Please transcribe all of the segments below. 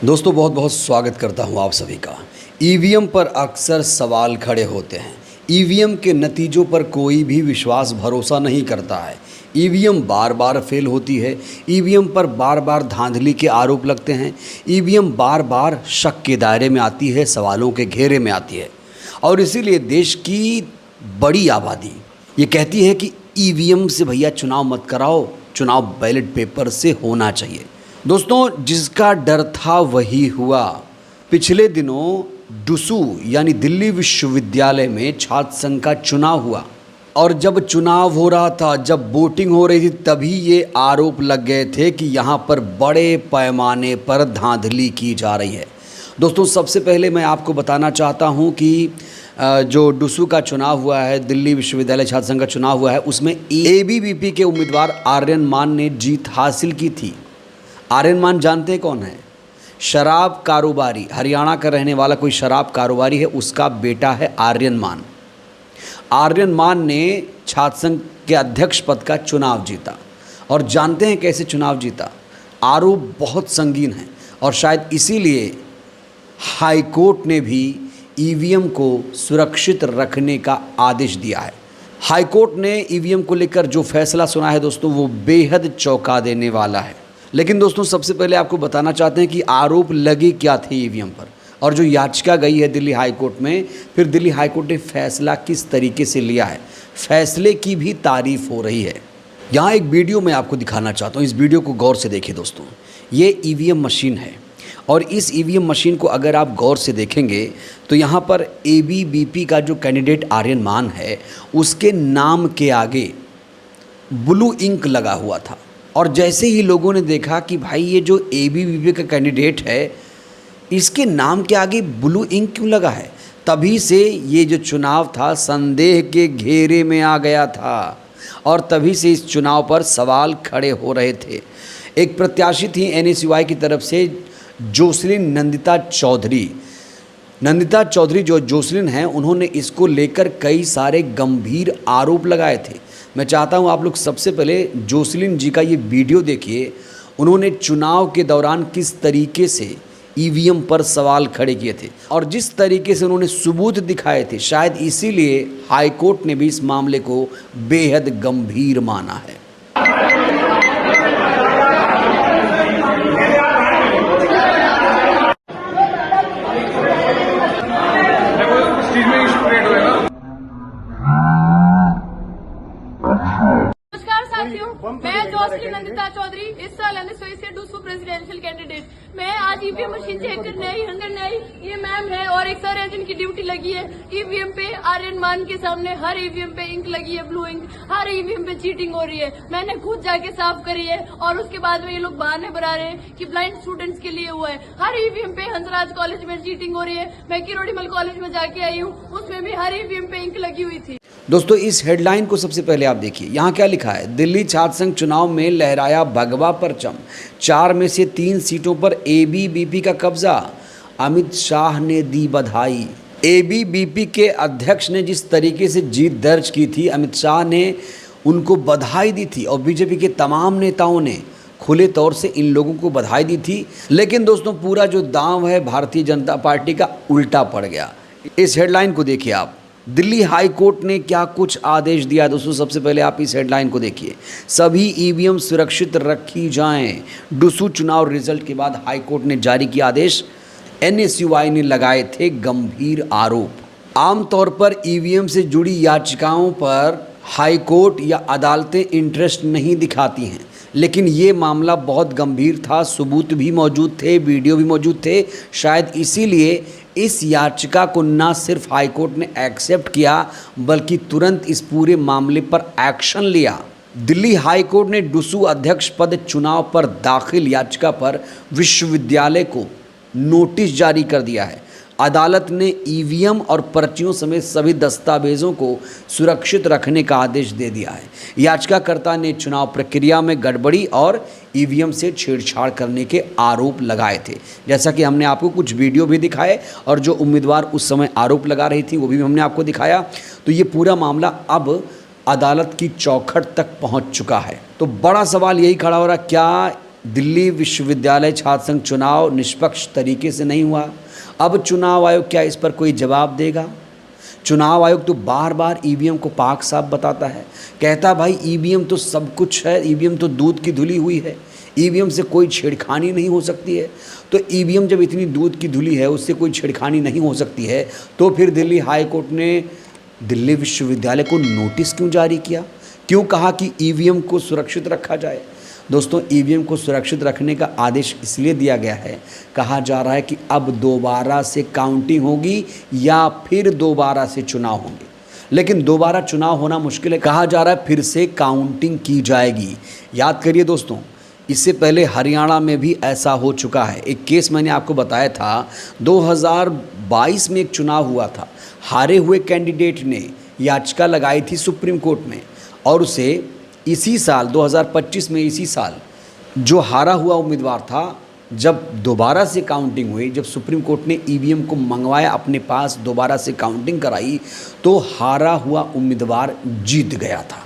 दोस्तों बहुत बहुत स्वागत करता हूं आप सभी का। ईवीएम पर अक्सर सवाल खड़े होते हैं। ईवीएम के नतीजों पर कोई भी विश्वास भरोसा नहीं करता है। ईवीएम बार बार फेल होती है। ईवीएम पर बार बार धांधली के आरोप लगते हैं। ईवीएम बार बार शक के दायरे में आती है, सवालों के घेरे में आती है। और इसीलिए देश की बड़ी आबादी ये कहती है कि ईवीएम से भैया चुनाव मत कराओ, चुनाव बैलेट पेपर से होना चाहिए। दोस्तों, जिसका डर था वही हुआ। पिछले दिनों डुसू यानी दिल्ली विश्वविद्यालय में छात्र संघ का चुनाव हुआ और जब चुनाव हो रहा था, जब वोटिंग हो रही थी, तभी ये आरोप लग गए थे कि यहाँ पर बड़े पैमाने पर धांधली की जा रही है। दोस्तों, सबसे पहले मैं आपको बताना चाहता हूँ कि जो डुसू का चुनाव हुआ है, दिल्ली विश्वविद्यालय छात्र संघ का चुनाव हुआ है, उसमें एबीवीपी के उम्मीदवार आर्यन मान ने जीत हासिल की थी। आर्यन मान जानते हैं कौन है? शराब कारोबारी, हरियाणा का रहने वाला कोई शराब कारोबारी है, उसका बेटा है आर्यन मान। आर्यन मान ने छात्र संघ के अध्यक्ष पद का चुनाव जीता। और जानते हैं कैसे चुनाव जीता? आरोप बहुत संगीन है और शायद इसीलिए हाई कोर्ट ने भी ईवीएम को सुरक्षित रखने का आदेश दिया है। हाई कोर्ट ने ईवीएम को लेकर जो फैसला सुना है दोस्तों, वो बेहद चौंका देने वाला है। लेकिन दोस्तों, सबसे पहले आपको बताना चाहते हैं कि आरोप लगे क्या थे ईवीएम पर और जो याचिका गई है दिल्ली हाई कोर्ट में, फिर दिल्ली हाई कोर्ट ने फैसला किस तरीके से लिया है, फैसले की भी तारीफ हो रही है। यहाँ एक वीडियो मैं आपको दिखाना चाहता हूँ। इस वीडियो को गौर से देखिए दोस्तों। ये ईवीएम मशीन है और इस ईवीएम मशीन को अगर आप गौर से देखेंगे तो यहाँ पर एबीवीपी का जो कैंडिडेट आर्यन मान है, उसके नाम के आगे ब्लू इंक लगा हुआ था। और जैसे ही लोगों ने देखा कि भाई ये जो एबीवीपी का कैंडिडेट है, इसके नाम के आगे ब्लू इंक क्यों लगा है, तभी से ये जो चुनाव था संदेह के घेरे में आ गया था और तभी से इस चुनाव पर सवाल खड़े हो रहे थे। एक प्रत्याशी थी एनएसयूआई की तरफ से जोसलिन नंदिता चौधरी। नंदिता चौधरी जो जोसलिन हैं, उन्होंने इसको लेकर कई सारे गंभीर आरोप लगाए थे। मैं चाहता हूं आप लोग सबसे पहले जोसलिन जी का ये वीडियो देखिए। उन्होंने चुनाव के दौरान किस तरीके से ईवीएम पर सवाल खड़े किए थे और जिस तरीके से उन्होंने सबूत दिखाए थे, शायद इसीलिए हाई कोर्ट ने भी इस मामले को बेहद गंभीर माना है। मैं जोसलिन नंदिता चौधरी, इस साल एनएसयूआई से डुसू प्रेसिडेंशियल कैंडिडेट। मैं आज ईवीएम मशीन चेक करने आई, अंदर नहीं, ये मैम है और एक सर है जिनकी ड्यूटी लगी है। ईवीएम पे आर्यन मान के सामने हर ईवीएम पे इंक लगी है, ब्लू इंक। हर ईवीएम पे चीटिंग हो रही है। मैंने खुद जाके साफ करी है और उसके बाद में ये लोग बहाने बना रहे हैं कि ब्लाइंड स्टूडेंट्स के लिए हुआ है। हर ईवीएम पे हंसराज कॉलेज में चीटिंग हो रही है। मैं किरोड़ीमल कॉलेज में जाके आई हूँ, उसमें भी हर ईवीएम पे इंक लगी हुई थी। दोस्तों, इस हेडलाइन को सबसे पहले आप देखिए। यहाँ क्या लिखा है? दिल्ली छात्र संघ चुनाव में लहराया भगवा परचम, 4 में से 3 सीटों पर एबीवीपी का कब्जा, अमित शाह ने दी बधाई। एबीवीपी के अध्यक्ष ने जिस तरीके से जीत दर्ज की थी, अमित शाह ने उनको बधाई दी थी और बीजेपी के तमाम नेताओं ने खुले तौर से इन लोगों को बधाई दी थी। लेकिन दोस्तों, पूरा जो दांव है भारतीय जनता पार्टी का उल्टा पड़ गया। इस हेडलाइन को देखिए आप। दिल्ली हाई कोर्ट ने क्या कुछ आदेश दिया दोस्तों, सबसे पहले आप इस हेडलाइन को देखिए। सभी ईवीएम सुरक्षित रखी जाएं। डुसू चुनाव रिजल्ट के बाद हाई कोर्ट ने जारी किया आदेश। एनएसयूआई ने लगाए थे गंभीर आरोप। आमतौर पर ईवीएम से जुड़ी याचिकाओं पर हाई कोर्ट या अदालतें इंटरेस्ट नहीं दिखाती हैं, लेकिन ये मामला बहुत गंभीर था। सबूत भी मौजूद थे, वीडियो भी मौजूद थे। शायद इसीलिए इस याचिका को न सिर्फ हाई कोर्ट ने एक्सेप्ट किया, बल्कि तुरंत इस पूरे मामले पर एक्शन लिया। दिल्ली हाई कोर्ट ने डुसू अध्यक्ष पद चुनाव पर दाखिल याचिका पर विश्वविद्यालय को नोटिस जारी कर दिया है। अदालत ने ईवीएम और पर्चियों समेत सभी दस्तावेजों को सुरक्षित रखने का आदेश दे दिया है। याचिकाकर्ता ने चुनाव प्रक्रिया में गड़बड़ी और ईवीएम से छेड़छाड़ करने के आरोप लगाए थे। जैसा कि हमने आपको कुछ वीडियो भी दिखाए और जो उम्मीदवार उस समय आरोप लगा रही थी वो भी हमने आपको दिखाया। तो ये पूरा मामला अब अदालत की चौखट तक पहुंच चुका है। तो बड़ा सवाल यही खड़ा हो रहा, क्या दिल्ली विश्वविद्यालय छात्र संघ चुनाव निष्पक्ष तरीके से नहीं हुआ। अब चुनाव आयोग क्या इस पर कोई जवाब देगा? चुनाव आयोग तो बार बार ईवीएम को पाक साफ बताता है, कहता भाई ईवीएम तो सब कुछ है, ईवीएम तो दूध की धुली हुई है, ईवीएम से कोई छेड़खानी नहीं हो सकती है। तो ईवीएम जब इतनी दूध की धुली है, उससे कोई छेड़खानी नहीं हो सकती है, तो फिर दिल्ली हाई कोर्ट ने दिल्ली विश्वविद्यालय को नोटिस क्यों जारी किया? क्यों कहा कि ईवीएम को सुरक्षित रखा जाए? दोस्तों, ईवीएम को सुरक्षित रखने का आदेश इसलिए दिया गया है, कहा जा रहा है कि अब दोबारा से काउंटिंग होगी या फिर दोबारा से चुनाव होंगे। लेकिन दोबारा चुनाव होना मुश्किल है, कहा जा रहा है फिर से काउंटिंग की जाएगी। याद करिए दोस्तों, इससे पहले हरियाणा में भी ऐसा हो चुका है। एक केस मैंने आपको बताया था, 2022 में एक चुनाव हुआ था, हारे हुए कैंडिडेट ने याचिका लगाई थी सुप्रीम कोर्ट में, और उसे इसी साल 2025 में, इसी साल जो हारा हुआ उम्मीदवार था, जब दोबारा से काउंटिंग हुई, जब सुप्रीम कोर्ट ने ईवीएम को मंगवाया अपने पास, दोबारा से काउंटिंग कराई, तो हारा हुआ उम्मीदवार जीत गया था।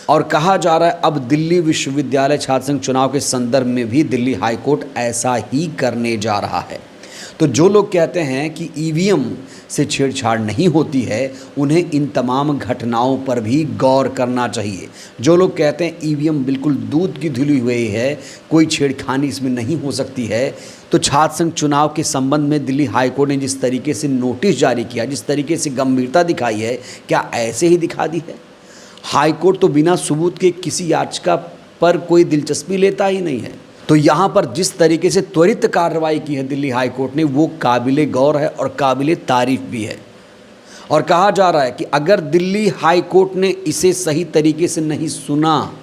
और कहा जा रहा है अब दिल्ली विश्वविद्यालय छात्र संघ चुनाव के संदर्भ में भी दिल्ली हाई कोर्ट ऐसा ही करने जा रहा है। तो जो लोग कहते हैं कि ईवीएम से छेड़छाड़ नहीं होती है, उन्हें इन तमाम घटनाओं पर भी गौर करना चाहिए। जो लोग कहते हैं ईवीएम बिल्कुल दूध की धुली हुई है, कोई छेड़खानी इसमें नहीं हो सकती है, तो छात्र संघ चुनाव के संबंध में दिल्ली हाई कोर्ट ने जिस तरीके से नोटिस जारी किया, जिस तरीके से गंभीरता दिखाई है, क्या ऐसे ही दिखा दी है? हाई कोर्ट तो बिना सबूत के किसी याचिका पर कोई दिलचस्पी लेता ही नहीं है। तो यहाँ पर जिस तरीके से त्वरित कार्रवाई की है दिल्ली हाई कोर्ट ने, वो काबिले गौर है और काबिले तारीफ भी है। और कहा जा रहा है कि अगर दिल्ली हाई कोर्ट ने इसे सही तरीके से नहीं सुना,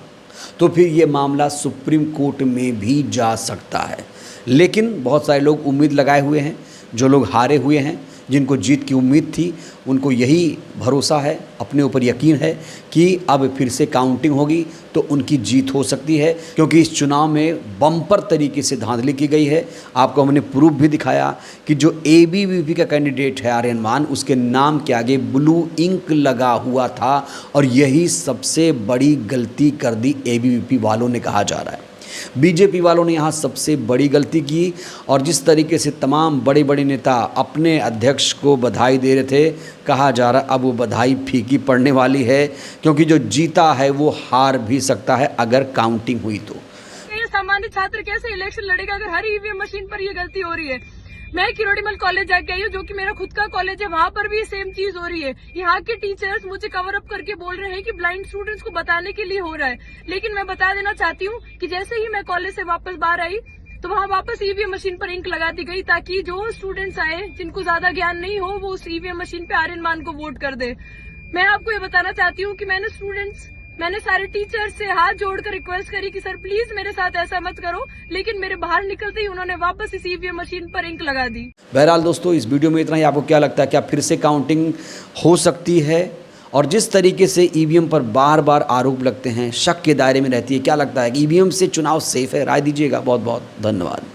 तो फिर ये मामला सुप्रीम कोर्ट में भी जा सकता है। लेकिन बहुत सारे लोग उम्मीद लगाए हुए हैं, जो लोग हारे हुए हैं, जिनको जीत की उम्मीद थी, उनको यही भरोसा है, अपने ऊपर यकीन है कि अब फिर से काउंटिंग होगी तो उनकी जीत हो सकती है, क्योंकि इस चुनाव में बम्पर तरीके से धांधली की गई है। आपको हमने प्रूफ भी दिखाया कि जो एबीवीपी का कैंडिडेट है आर्यन मान, उसके नाम के आगे ब्लू इंक लगा हुआ था, और यही सबसे बड़ी गलती कर दी एबीवीपी वालों ने, कहा जा रहा है। बीजेपी वालों ने यहाँ सबसे बड़ी गलती की, और जिस तरीके से तमाम बड़े बड़े नेता अपने अध्यक्ष को बधाई दे रहे थे, कहा जा रहा अब वो बधाई फीकी पड़ने वाली है, क्योंकि जो जीता है वो हार भी सकता है अगर काउंटिंग हुई तो। ये सामान्य छात्र कैसे इलेक्शन लड़ेगा अगर हर ईवीएम मशीन पर ये गलती हो रही है? मैं किरोड़ीमल कॉलेज जाके आई हूँ, जो कि मेरा खुद का कॉलेज है, वहाँ पर भी सेम चीज हो रही है। यहाँ के टीचर्स मुझे कवर अप करके बोल रहे हैं कि ब्लाइंड स्टूडेंट्स को बताने के लिए हो रहा है, लेकिन मैं बता देना चाहती हूँ कि जैसे ही मैं कॉलेज से वापस बाहर आई, तो वहाँ वापस ईवीएम मशीन पर इंक लगा दी गई, ताकि जो स्टूडेंट्स आए जिनको ज्यादा ज्ञान नहीं हो, वो उस ईवीएम मशीन पे आर्यन मान को वोट कर दे। मैं आपको ये बताना चाहती हूँ कि मैंने सारे टीचर्स से हाथ जोड़कर रिक्वेस्ट करी कि सर प्लीज मेरे साथ ऐसा मत करो, लेकिन मेरे बाहर निकलते ही उन्होंने वापस इस ईवीएम मशीन पर इंक लगा दी। बहरहाल दोस्तों, इस वीडियो में इतना ही। आपको क्या लगता है, क्या फिर से काउंटिंग हो सकती है? और जिस तरीके से ईवीएम पर बार बार आरोप लगते हैं, शक के दायरे में रहती है, क्या लगता है कि ईवीएम से चुनाव सेफ है? राय दीजिएगा। बहुत बहुत धन्यवाद।